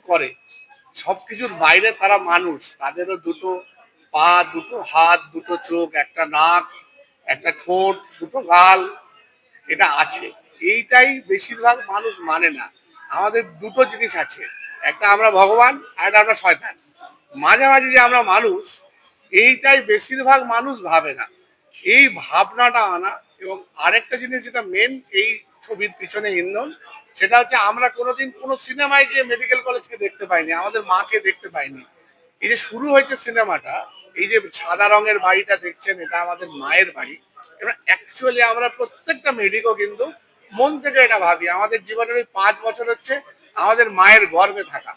করে, সবকিছুর বাইরে তারা মানুষ, তাদেরও দুটো পা, দুটো হাত, দুটো চোখ, একটা নাক, একটা ঠোঁট, দুটো গাল, এটা আছে। এইটাই বেশিরভাগ মানুষ মানে না। আমাদের দুটো জিনিস আছে, একটা আমরা ভগবান আর একটা আমরা শয়তান, মাঝামাঝি যে আমরা মানুষ, এইটাই বেশিরভাগ মানুষ ভাবে না। এই ভাবনাটা আনা। এবং আরেকটা জিনিস যেটা মেন এই ছবির পিছনে ইন্ধন, সেটা হচ্ছে আমরা কোনোদিন কোনো সিনেমায় গিয়ে মেডিকেল কলেজকে দেখতে পাইনি, আমাদের মাকে দেখতে পাইনি। এই যে শুরু হয়েছে সিনেমাটা, এই যে সাদা রঙের বাড়িটা দেখছেন, এটা আমাদের মায়ের বাড়ি। এবার অ্যাকচুয়ালি আমরা প্রত্যেকটা মেডিকো কিন্তু মন থেকে এটা ভাবি, আমাদের জীবনের ওই 5 বছর হচ্ছে আমাদের মায়ের গর্ভে থাকা।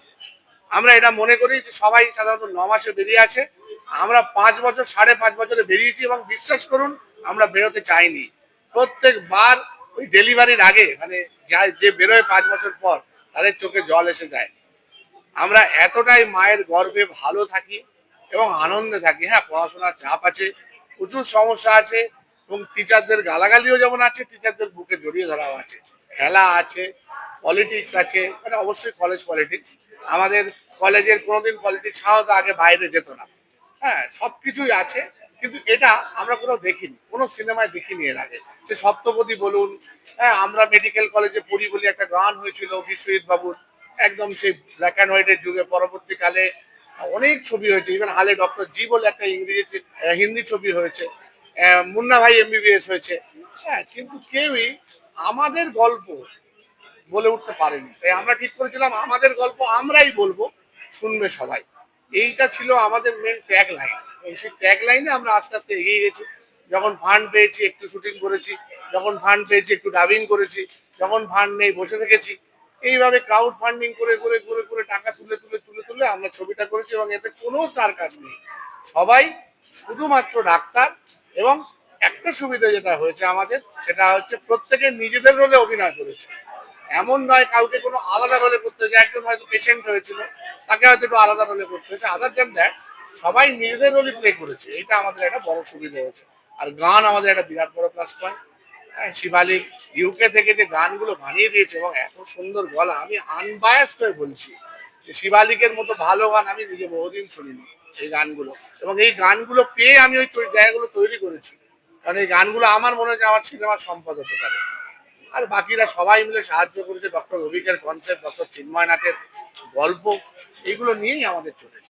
আমরা এটা মনে করি যে সবাই সাধারণত 9 মাসে বেরিয়ে আসে, আমরা 5 বছর, 5.5 বছরে বেরিয়েছি, এবং বিশ্বাস করুন আমরা বেরোতে চাইনি। প্রত্যেকবার ওই ডেলিভারির আগে, মানে যে বেরোয় 5 বছর পর, তাদের চোখে জল এসে যায়। আমরা এতটাই মায়ের গর্ভে ভালো থাকি এবং আনন্দে থাকি। হ্যাঁ, পড়াশোনার চাপ আছে, প্রচুর সমস্যা আছে, এবং টিচারদের গালাগালিও যেমন আছে, টিচারদের বুকে জড়িয়ে ধরাও আছে, খেলা আছে, পলিটিক্স আছে, মানে অবশ্যই কলেজ পলিটিক্স। আমাদের কলেজের কোনোদিন পলিটিক্স সাধারণত আগে বাইরে যেত না। হ্যাঁ, সবকিছুই আছে, কিন্তু এটা আমরা কোনো দেখিনি, কোনো সিনেমায় দেখিনি এর আগে। সে সপ্তপদী বলুন, হ্যাঁ, আমরা মেডিকেল কলেজে পড়ি বলে একটা গান হয়েছিল বিশ্বজিৎ বাবুর, একদম সেই ব্ল্যাক অ্যান্ড হোয়াইটের যুগে। পরবর্তীকালে অনেক ছবি হয়েছে, ইভেন হালে ডক্টর জি বলে একটা ইংরেজি হিন্দি ছবি হয়েছে, মুন্না ভাই এমবিবিএস হয়েছে। হ্যাঁ, কিন্তু কেউই আমাদের গল্প বলে উঠতে পারেনি। তাই আমরা ঠিক করেছিলাম আমাদের গল্প আমরাই বলবো, শুনবে সবাই। এইটা ছিল আমাদের মেন ট্যাগ লাইন। সেই ট্যাগ লাইনে আমরা আস্তে আস্তে এগিয়ে গেছি। যখন ফান্ড পেয়েছি একটু শুটিং করেছি, যখন ফান্ড পেয়েছি একটু ডাবিং করেছি, যখন ফান্ড নেই বসে থেকেছি। এইভাবে ক্রাউড ফান্ডিং করে করে করে করে টাকা তুলে তুলে তুলে তুলে আমরা ছবিটা করেছি, এবং এতে কোনো স্টার কাজ নেই, সবাই শুধুমাত্র ডাক্তার। এবং একটা সুবিধা যেটা হয়েছে আমাদের, সেটা হচ্ছে প্রত্যেকে নিজেদের রোলে অভিনয় করেছে। এমন নয় কাউকে কোনো আলাদা রোলে করতে হয়েছে, একজন হয়তো পেশেন্ট হয়েছিল, তাকে হয়তো একটু আলাদা রোলে করতে হয়েছে, আদার দেন দ্যাট সবাই নিজেদের রোলই প্লে করেছে। এটা আমাদের একটা বড় সুবিধা হয়েছে। আর গান আমাদের একটা বিরাট বড় প্লাস পয়েন্ট। হ্যাঁ, শিবালিক ইউকে থেকে যে গানগুলো বানিয়ে দিয়েছে, এবং এত সুন্দর গলা, আমি আনবায়াসড হয়ে বলছি যে শিবালিকের মতো ভালো গান আমি নিজে বহুদিন শুনিনি। এই গানগুলো, এবং এই গানগুলো পেয়ে আমি ওই জায়গাগুলো তৈরি করেছি, কারণ এই গানগুলো আমার মনে হয় আমার সিনেমার সম্পদ হতে পারে। আর বাকিরা সবাই মিলে সাহায্য করেছে, ডক্টর রবিকের কনসেপ্ট, ডক্টর চিন্ময় নাথের গল্প, এইগুলো নিয়েই আমাদের চলেছে।